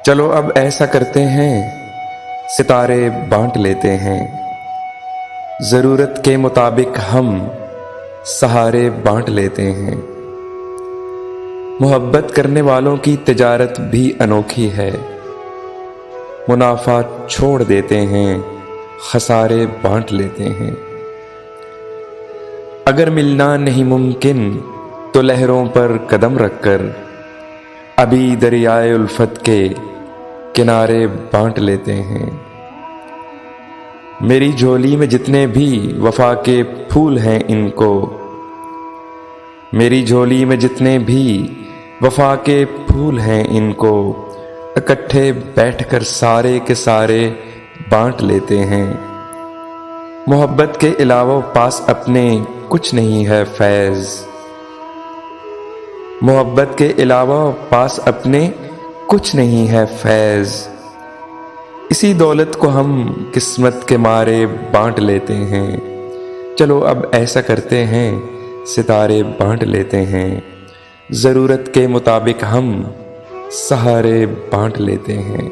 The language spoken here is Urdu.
چلو اب ایسا کرتے ہیں، ستارے بانٹ لیتے ہیں، ضرورت کے مطابق ہم سہارے بانٹ لیتے ہیں۔ محبت کرنے والوں کی تجارت بھی انوکھی ہے، منافع چھوڑ دیتے ہیں، خسارے بانٹ لیتے ہیں۔ اگر ملنا نہیں ممکن تو لہروں پر قدم رکھ کر ابھی دریائے الفت کے کنارے بانٹ لیتے ہیں۔ میری جھولی میں جتنے بھی وفا کے پھول ہیں ان کو، میری جھولی میں جتنے بھی وفا کے پھول ہیں ان کو اکٹھے بیٹھ کر سارے کے سارے بانٹ لیتے ہیں۔ محبت کے علاوہ پاس اپنے کچھ نہیں ہے فیض، محبت کے علاوہ پاس اپنے کچھ نہیں ہے فیض، اسی دولت کو ہم قسمت کے مارے بانٹ لیتے ہیں۔ چلو اب ایسا کرتے ہیں، ستارے بانٹ لیتے ہیں، ضرورت کے مطابق ہم سہارے بانٹ لیتے ہیں۔